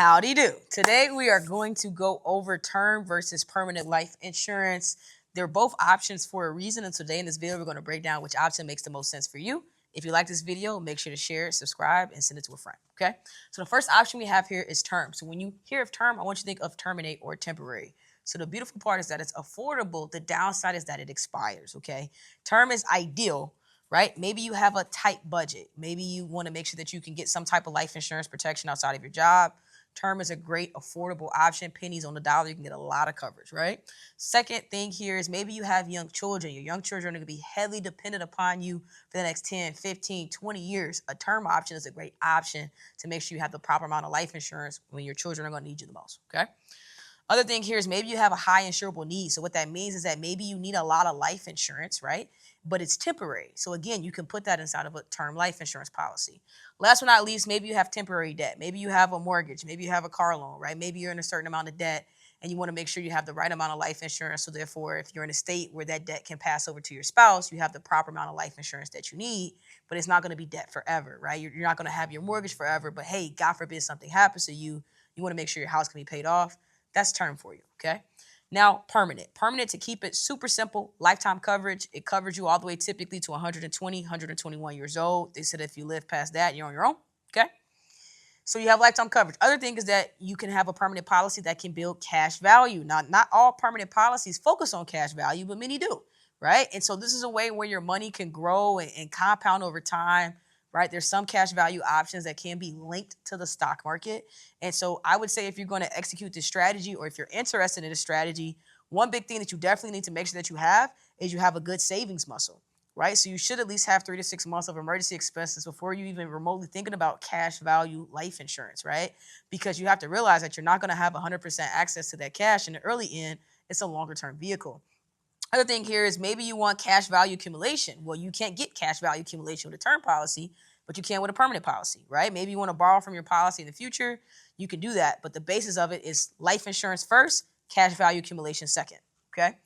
Howdy do. Today we are going to go over term versus permanent life insurance. They're both options for a reason, and today in this video we're going to break down which option makes the most sense for you. If you like this video, make sure to share, subscribe, and send it to a friend, okay? So the first option we have here is term. So when you hear of term, I want you to think of terminate or temporary. So the beautiful part is that it's affordable. The downside is that it expires, okay? Term is ideal, right? Maybe you have a tight budget. Maybe you want to make sure that you can get some type of life insurance protection outside of your job. Term is a great affordable option. Pennies on the dollar. You can get a lot of coverage, right? Second thing here is maybe you have young children. Your young children are going to be heavily dependent upon you for the next 10, 15, 20 years. A term option is a great option to make sure you have the proper amount of life insurance when your children are going to need you the most, okay? Other thing here is maybe you have a high insurable need. So what that means is that maybe you need a lot of life insurance, right? But it's temporary. So again, you can put that inside of a term life insurance policy. Last but not least, maybe you have temporary debt. Maybe you have a mortgage. Maybe you have a car loan, right? Maybe you're in a certain amount of debt and you want to make sure you have the right amount of life insurance. So therefore, if you're in a state where that debt can pass over to your spouse, you have the proper amount of life insurance that you need, but it's not going to be debt forever, right? You're not going to have your mortgage forever, but hey, God forbid something happens to you, you want to make sure your house can be paid off. That's term for you, okay? Now, permanent. Permanent, to keep it super simple, lifetime coverage. It covers you all the way typically to 120, 121 years old. They said if you live past that, you're on your own, okay? So you have lifetime coverage. Other thing is that you can have a permanent policy that can build cash value. Not all permanent policies focus on cash value, but many do, right? And so this is a way where your money can grow and compound over time, right? There's some cash value options that can be linked to the stock market. And so I would say if you're going to execute this strategy or if you're interested in this strategy, one big thing that you definitely need to make sure that you have is you have a good savings muscle, right? So you should at least have 3 to 6 months of emergency expenses before you even remotely thinking about cash value life insurance, right? Because you have to realize that you're not going to have 100% access to that cash in the early end. It's a longer term vehicle. Other thing here is maybe you want cash value accumulation. Well, you can't get cash value accumulation with a term policy, but you can with a permanent policy, right? Maybe you want to borrow from your policy in the future. You can do that, but the basis of it is life insurance first, cash value accumulation second, okay?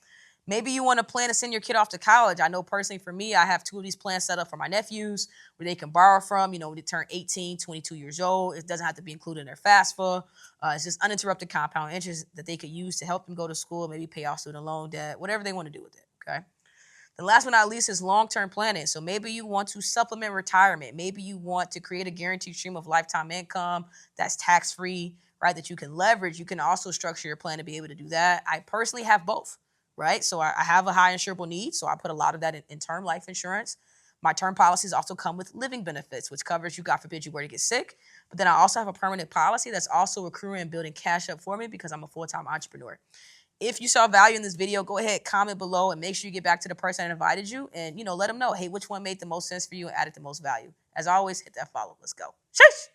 Maybe you want to plan to send your kid off to college. I know personally for me, I have 2 of these plans set up for my nephews where they can borrow from, when they turn 18, 22 years old. It doesn't have to be included in their FAFSA. It's just uninterrupted compound interest that they could use to help them go to school, maybe pay off student loan debt, whatever they want to do with it, okay? The last but not least is long-term planning. So maybe you want to supplement retirement. Maybe you want to create a guaranteed stream of lifetime income that's tax-free, right, that you can leverage. You can also structure your plan to be able to do that. I personally have both, right? So I have a high insurable need, so I put a lot of that in term life insurance. My term policies also come with living benefits, which covers you, God forbid you were to get sick. But then I also have a permanent policy that's also accruing and building cash up for me because I'm a full-time entrepreneur. If you saw value in this video, go ahead, comment below, and make sure you get back to the person that invited you and, let them know, hey, which one made the most sense for you and added the most value. As always, hit that follow. Let's go. Sheesh!